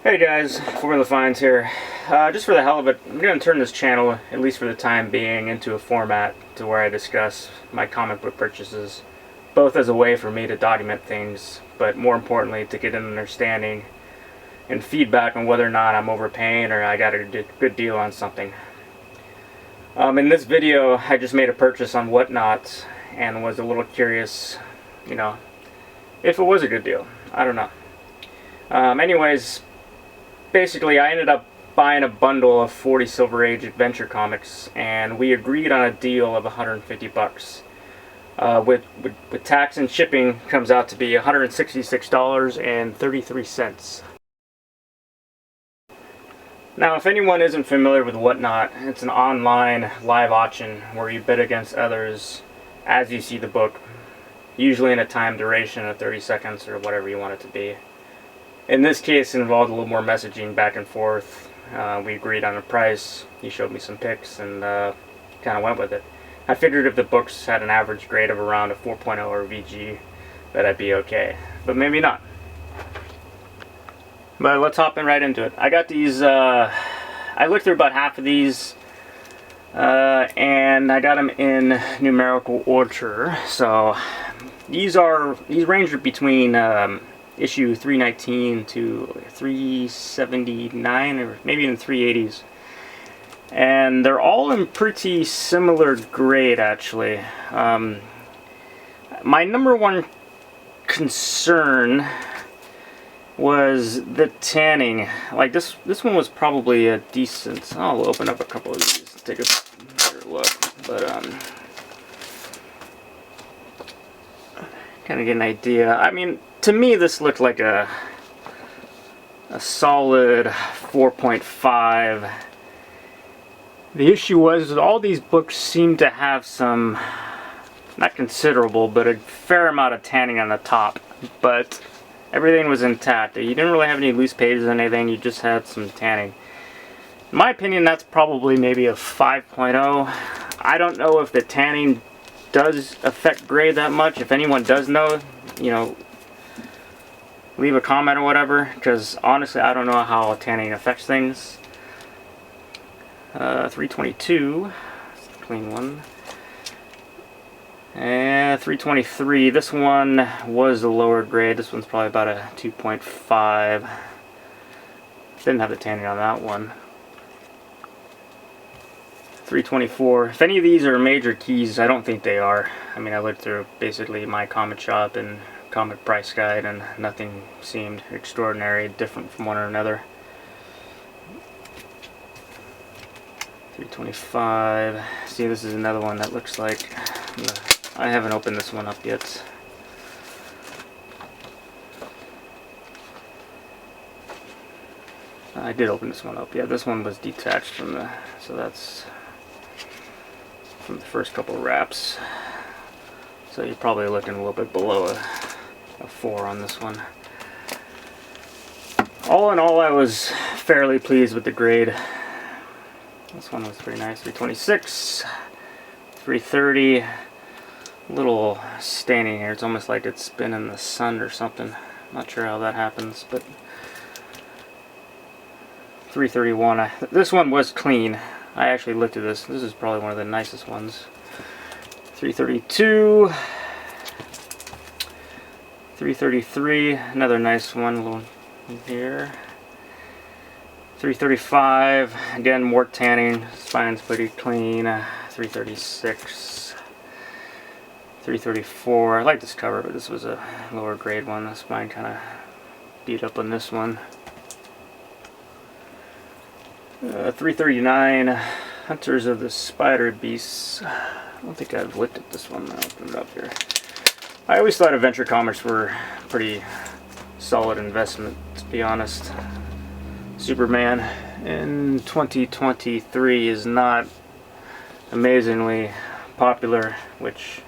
Hey guys, For the Finds here. Just for the hell of it, I'm going to turn this channel, at least for the time being, into a format to where I discuss my comic book purchases, both as a way for me to document things, but more importantly to get an understanding and feedback on whether or not I'm overpaying or I got a good deal on something. In this video, I just made a purchase on Whatnot and was a little curious, if it was a good deal. I don't know. Anyways, basically I ended up buying a bundle of 40 Silver Age adventure comics, and we agreed on a deal of 150 bucks. With tax and shipping comes out to be $166.33. Now, if anyone isn't familiar with Whatnot, it's an online live auction where you bid against others as you see the book, usually in a time duration of 30 seconds or whatever you want it to be. In this case, it involved a little more messaging back and forth. We agreed on a price, he showed me some pics, and kind of went with it. I figured if the books had an average grade of around a 4.0 or VG, that I'd be okay. But maybe not. But let's hop in right into it. I got these, I looked through about half of these, and I got them in numerical order. So these range between issue 319 to 379 or maybe in 380s, and they're all in pretty similar grade actually. My number one concern was the tanning. Like this one was probably a decent. I'll open up a couple of these and take a better look, but kind of get an idea. I mean, to me this looked like a solid 4.5. The issue was that all these books seemed to have some, not considerable, but a fair amount of tanning on the top, but everything was intact. You didn't really have any loose pages or anything, you just had some tanning. In my opinion, that's probably maybe a 5.0. I don't know if the tanning does affect grade that much. If anyone does know, leave a comment or whatever, because honestly I don't know how tanning affects things. 322, clean one. And 323, this one was a lower grade. This one's probably about a 2.5. Didn't have the tanning on that one. 324, if any of these are major keys, I don't think they are. I mean, I looked through basically my comic shop and comic price guide, and nothing seemed extraordinary different from one or another. 325. See, this is another one that looks like, I haven't opened this one up yet. I did open this one up. Yeah, this one was detached from the, so that's from the first couple wraps. So you're probably looking a little bit below a 4 on this one. All in all, I was fairly pleased with the grade. This one was pretty nice. 326, 330. Little staining here. It's almost like it's been in the sun or something. Not sure how that happens, but 331. This one was clean. I actually looked at this. This is probably one of the nicest ones. 332. 333, another nice one, a little here. 335, again more tanning, spine's pretty clean. 336, 334. I like this cover, but this was a lower grade one. The spine kind of beat up on this one. 339, Hunters of the Spider Beasts. I don't think I've looked at this one. I'll open it up here. I always thought adventure comics were a pretty solid investment, to be honest. Superman in 2023 is not amazingly popular, which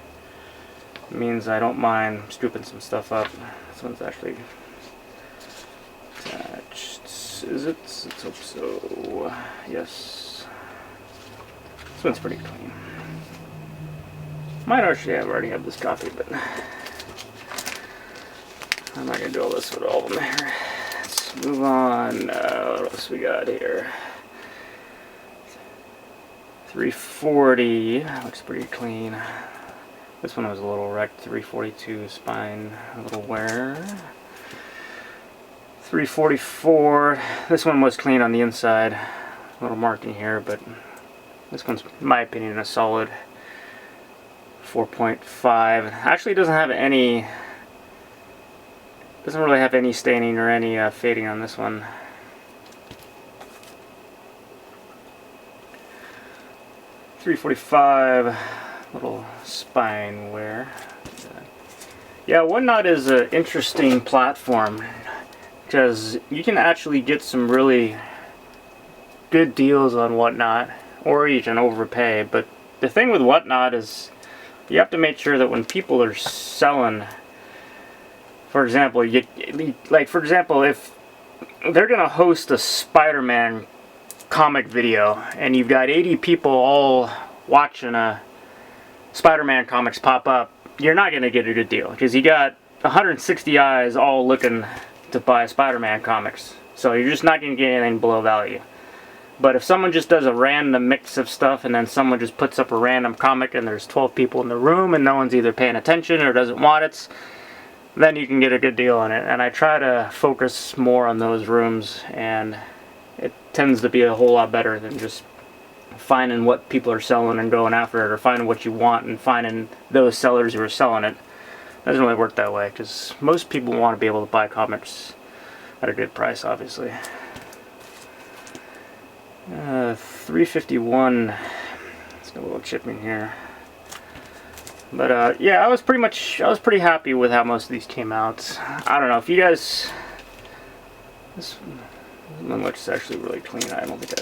means I don't mind scooping some stuff up. This one's actually attached. Is it? Let's hope so. Yes. This one's pretty clean. Might actually already have this copy, but I'm not going to do all this with all of them here. Let's move on. one. What else we got here? 340, looks pretty clean. This one was a little wrecked. 342 spine, a little wear. 344, this one was clean on the inside. A little marking here, but this one's, in my opinion, a solid 4.5. Actually, it doesn't have any, doesn't really have any staining or any fading on this one. 345, little spine wear. Yeah, Whatnot is an interesting platform because you can actually get some really good deals on Whatnot, or you can overpay. But the thing with Whatnot is you have to make sure that when people are selling, for example, if they're gonna host a Spider-Man comic video and you've got 80 people all watching a Spider-Man comics pop up, you're not going to get a good deal because you got 160 eyes all looking to buy Spider-Man comics, so you're just not going to get anything below value. But if someone just does a random mix of stuff and then someone just puts up a random comic and there's 12 people in the room and no one's either paying attention or doesn't want it, then you can get a good deal on it. And I try to focus more on those rooms, and it tends to be a whole lot better than just finding what people are selling and going after it, or finding what you want and finding those sellers who are selling it. It doesn't really work that way because most people want to be able to buy comics at a good price, obviously. 351. It's got a little chip in here. But yeah, I was pretty happy with how most of these came out. I don't know if you guys. This one looks actually really clean. I don't think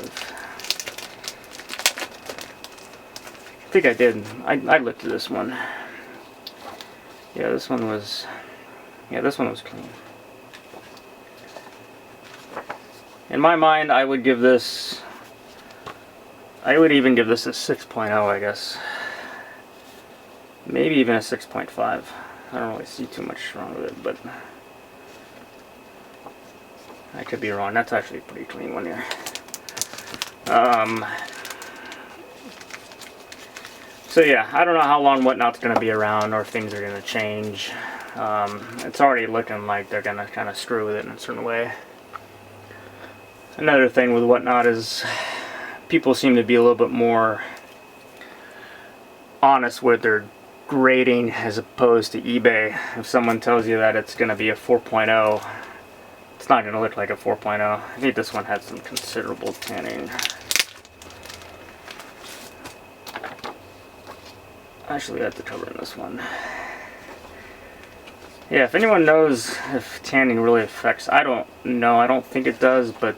I think I did. I looked at this one. Yeah, this one was clean. In my mind, I would give this, I would even give this a 6.0, I guess. Maybe even a 6.5. I don't really see too much wrong with it, but I could be wrong. That's actually a pretty clean one here. So yeah, I don't know how long Whatnot's going to be around or if things are going to change. It's already looking like they're going to kind of screw with it in a certain way. Another thing with Whatnot is people seem to be a little bit more honest with their grading as opposed to eBay. If someone tells you that it's going to be a 4.0, it's not going to look like a 4.0. I think this one had some considerable tanning. Actually, that's the cover in this one. Yeah, if anyone knows if tanning really affects, I don't know. I don't think it does, but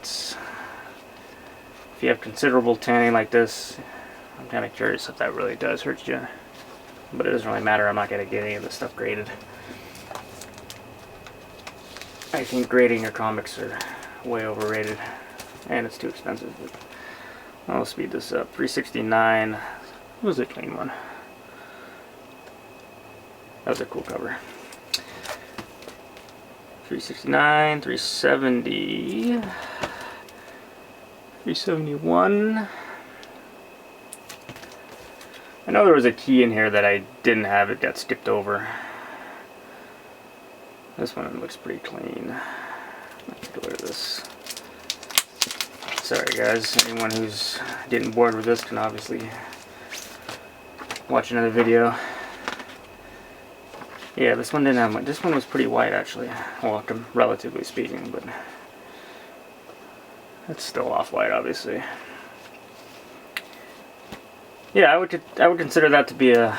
if you have considerable tanning like this, I'm kind of curious if that really does hurt you. But it doesn't really matter. I'm not going to get any of this stuff graded. I think grading your comics are way overrated, and it's too expensive. But I'll speed this up. 369. It was a clean one. That was a cool cover. 369, 370, 371. I know there was a key in here that I didn't have. It got skipped over. This one looks pretty clean. Let's take a look at this. Sorry guys, anyone who's getting bored with this can obviously watch another video. Yeah, this one didn't have much. This one was pretty white actually. Well, relatively speaking, but it's still off-white obviously. Yeah, I would consider that to be a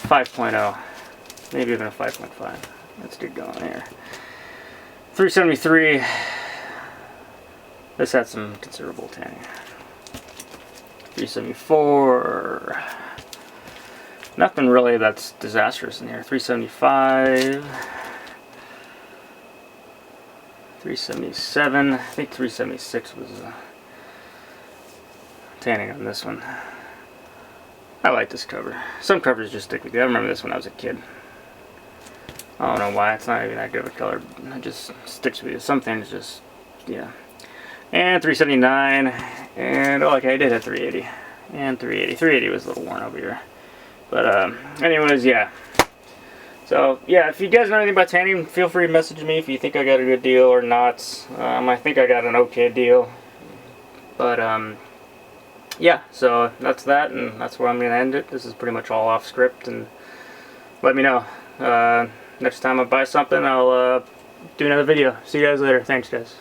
5.0. Maybe even a 5.5. Let's get going here. 373. This had some considerable tanning. 374. Nothing really that's disastrous in here. 375. 377. I think 376 was tanning on this one. I like this cover. Some covers just stick with you. I remember this when I was a kid. I don't know why, it's not even that good of a color. It just sticks with you. Some things just, yeah. And 379, and oh, okay, I did have 380. And 380. 380 was a little worn over here. But, anyways, yeah. So, yeah, if you guys know anything about tanning, feel free to message me if you think I got a good deal or not. I think I got an okay deal. But, yeah, so that's that, and that's where I'm going to end it. This is pretty much all off script, and let me know. Next time I buy something, I'll do another video. See you guys later. Thanks, guys.